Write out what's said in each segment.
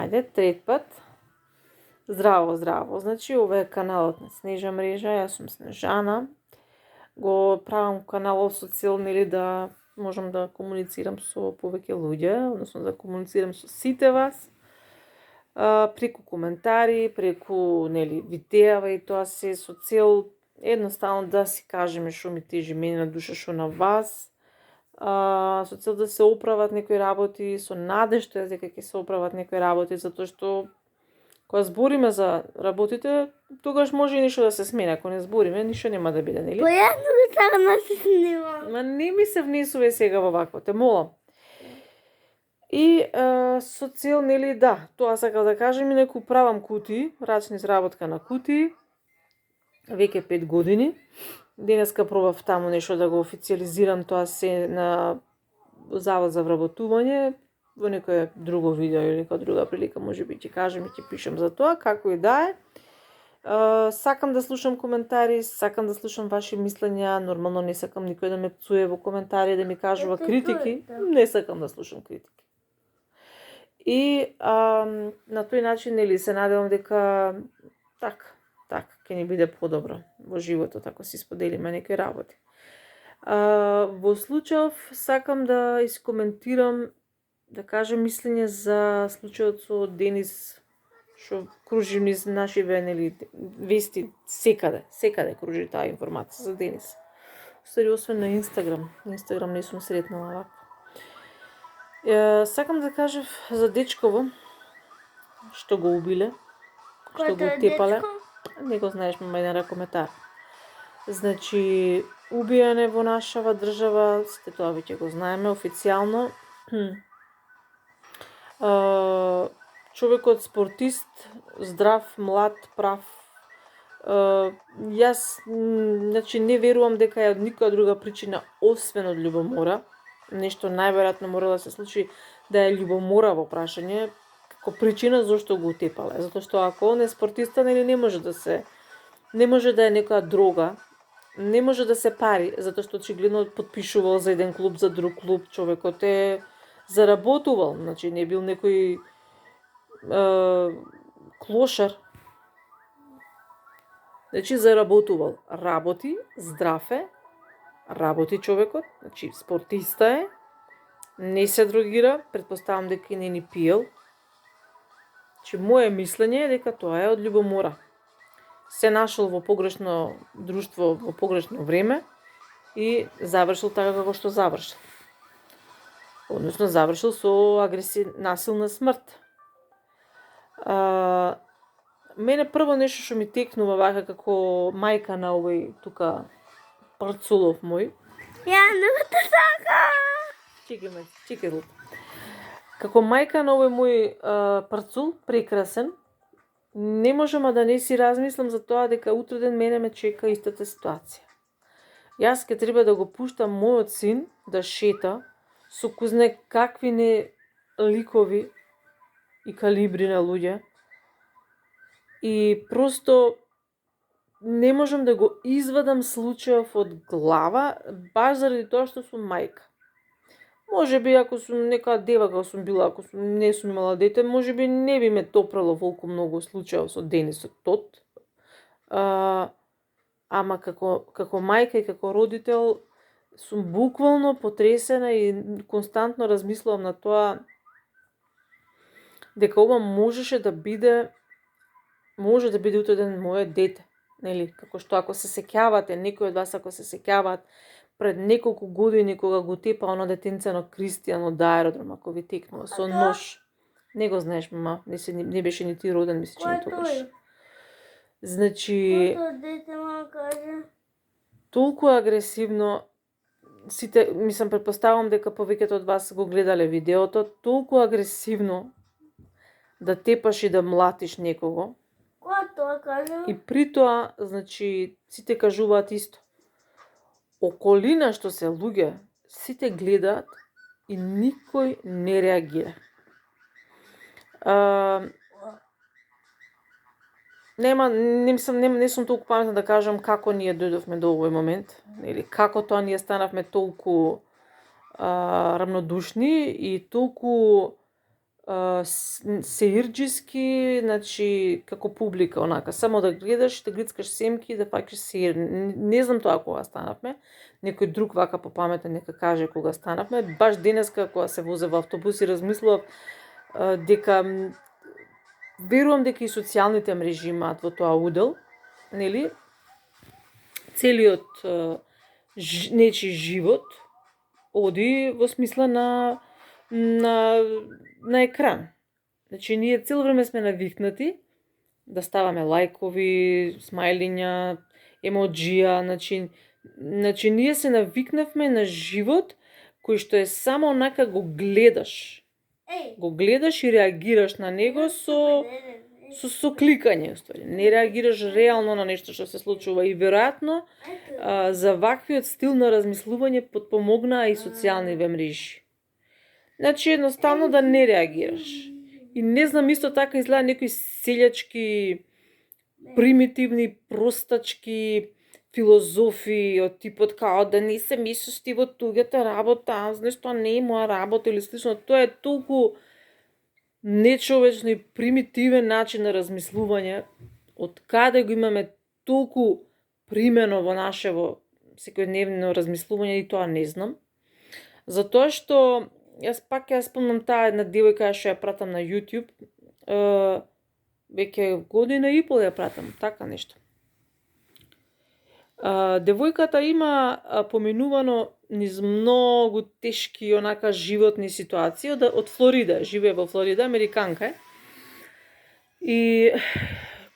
Ајде, трет пат. Здраво, здраво. Значи, ова е каналот на Снежа мрежа, јас сум Снежана. Го правам каналот со цел, нели, да можам да комуницирам со повеќе луѓе, односно да комуницирам со сите вас, преку коментари, преку, нели, видеа и тоа се со цел едноставно да си кажеме што ми тежи мене на душа, што на вас, со цел да се оправат некои работи, со надежда дека ќе се оправат некои работи, затоа што кога збориме за работите, тогаш може и ништо да се смени, ако не збориме, ништо нема да биде, нели? Појасно го сакам да се снимам. Ма не ми се внесува сега во вакво, те молам. И со цел, нели, да, тоа сакав да кажем, инаку правам кутии, рачна изработка на кутии, веќе 5 години. Денеска пробав таму нешто да го официализирам, тоа се на Завод за вработување, во некое друго видео или некоја друга прилика, може би ќе кажем и ќе пишем за тоа, како и да е. Сакам да слушам коментари, сакам да слушам ваши мислења, нормално не сакам никој да ме пцуе во коментари, да ми кажува критики, не сакам да слушам критики. И на тој начин, нели, се надевам дека така, ќе ни биде подобро во животот ако си споделиме некои работи. Во случајов сакам да искоментирам, да кажам мислење за случајот со Денис, што кружи низ нашиве, нели, вести секаде кружи таа информација за Денис. Стари, освен на Инстаграм не сум сретнала вака. Сакам да кажев за дечково што го убиле, што го тепале. Не го знаеш, ма еден ракометар. Значи, убијане во нашава држава, сите тоа веќе го знаеме официјално. Човекот спортист, здрав, млад, прав. Јас, значи, не верувам дека е од никоја друга причина освен од љубомора. Нешто најверојатно мора да се случи да е љубомора во прашање како причина зашто го утепале. Затоа што ако он е спортиста, нели, не може да е некоја дрога, не може да се пари, затоа што очигледно потпишувал за еден клуб, за друг клуб, човекот е заработувал, значи не бил некој клошар. Значи заработувал, работи, здрав е, работи човекот, значи спортиста е, не се дрогира, претпоставам дека и не ни пиел. Значи моje мислење е дека тоа е од љубомора. Се нашол во погрешно друштво во погрешно време и завршил така како што завршил. Односно завршил со насилна смрт. Мене прво нешто што ми текнува вака како мајка на овој тука парцулов мој. Ја многу те сакам. Чекай. Како мајка на овој мој парцул, прекрасен, не можам да не си размислам за тоа дека утре ден мене ме чека истата ситуација. Јас ќе треба да го пуштам мојот син да шета со кузне какви не ликови и калибри на луѓе. И просто не можам да го извадам случајов од глава, баш заради тоа што сум мајка. Може би ако сум некоја девака сум била, ако не сум имала дете, може би не би ме топрало волку многу случајов со Денисот тот. Ама како мајка и како родител сум буквално потресена и константно размислувам на тоа дека ова може да биде утре ден моје дете, нели? Како што ако се сеќавате, некои од вас ако се сеќаваат пред неколку години кога го тепа оно детенце на Кристијан од аеродром, ако ви текнува со нож. Не го знаеш, мама, не беше ни ти роден, мисли че не тогаш. Значи, толку агресивно, сите, мислам, претпоставам дека повеќето од вас го гледале видеото, толку агресивно да тепаш и да млатиш некого. И при тоа, значи, сите кажуваат исто. Околина што се луѓе, сите гледаат и никој не реагира. Не сум толку паметна да кажам како ние дојдовме до овој момент, или како тоа ние станавме толку рамнодушни и толку сеирџиски, значи како публика онака, само да гледаш, да глицкаш семки, да фаќаш сеир. Не знам тоа кога станавме. Некој друг вака по паметен нека каже кога станавме. Баш денеска кога се возе во автобус и размислував дека верувам дека и социјалните мрежи имаат во тоа удел, нели? Целиот нечи живот оди во смисла на екран. Значи, ние цело време сме навикнати да ставаме лајкови, смајлиња, емоджија, значи ние се навикнавме на живот кој што е само онака го гледаш. Го гледаш и реагираш на него со кликање, уствари. Не реагираш реално на нешто што се случува и веројатно за ваквиот стил на размислување потпомогнаа и социјалните мрежи. Значи едноставно да не реагираш. И не знам, исто така изгледа некои селјачки, примитивни, простачки филозофии од типот као да не се мешаш ти во туѓата работа, знаеш тоа не е моја работа или слично. Тоа е толку нечовечно и примитивен начин на размислување, од каде го имаме толку примено во нашево секојдневно размислување и тоа не знам. Затоа што јас спомнам таа една девојка што ја пратам на YouTube, веќе година и пол ја пратам, така нешто. Девојката има поминувано низ многу тешки онака животни ситуации од Флорида, живее во Флорида, американка е. И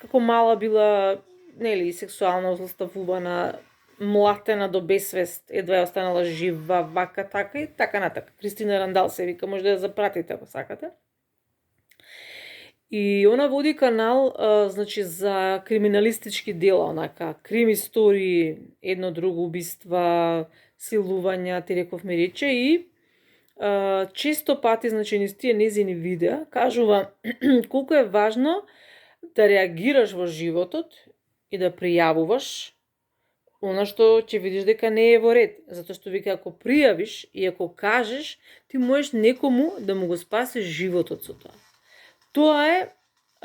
како мала била, нели, сексуално злоставувана, млатена до безсвест, едва е останала жива, вака, така и така натака. Кристина Рандал се вика, може да ја запратите ако сакате. И она води канал, значи, за криминалистички дела, онака, крим истории, едно друго убиства, силувања, ти реков ми рече, и често пати, значи, низ тие незини видеа, кажува колку е важно да реагираш во животот и да пријавуваш она што ќе видиш дека не е во ред. Затоа што вика, ако пријавиш и ако кажеш, ти можеш некому да му го спасиш животот со тоа. Тоа е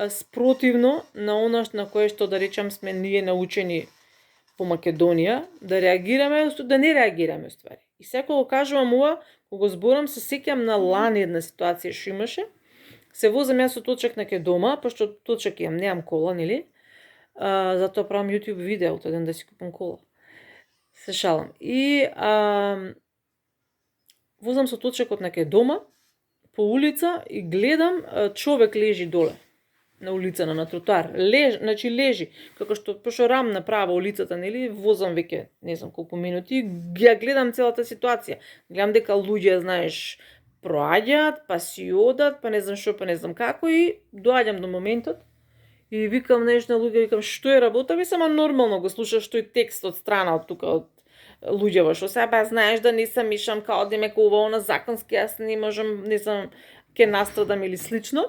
спротивно на она на кое што, да речам, сме ние научени во Македонија, да реагираме, да не реагираме, ствари. И секој го кажувам ова, кога зборам, се сеќам на лани една ситуација што имаше. Се возам јас со точак неке дома, пошто точак имам, немам кола, нели? Затоа правам YouTube видео, отидам да си купам кола. Се шалам. И возам со точакот неке дома, по улица, и гледам човек лежи доле на улица, на тротоар. Значи лежи, како што пошо рам направо улицата, нели, возам веќе не знам колку минути, ја гледам целата ситуација. Гледам дека луѓе, знаеш, проаѓаат, па си одат, па не знам што, па не знам како, и доаѓам до моментот и викам нешто на луѓе, викам што е работа, ми само нормално го слушаш тој текст од страна од тука од луѓево, што сега знаеш да не се мишам као демек ова на законски, јас не можам, не знам, ќе настрадам или слично.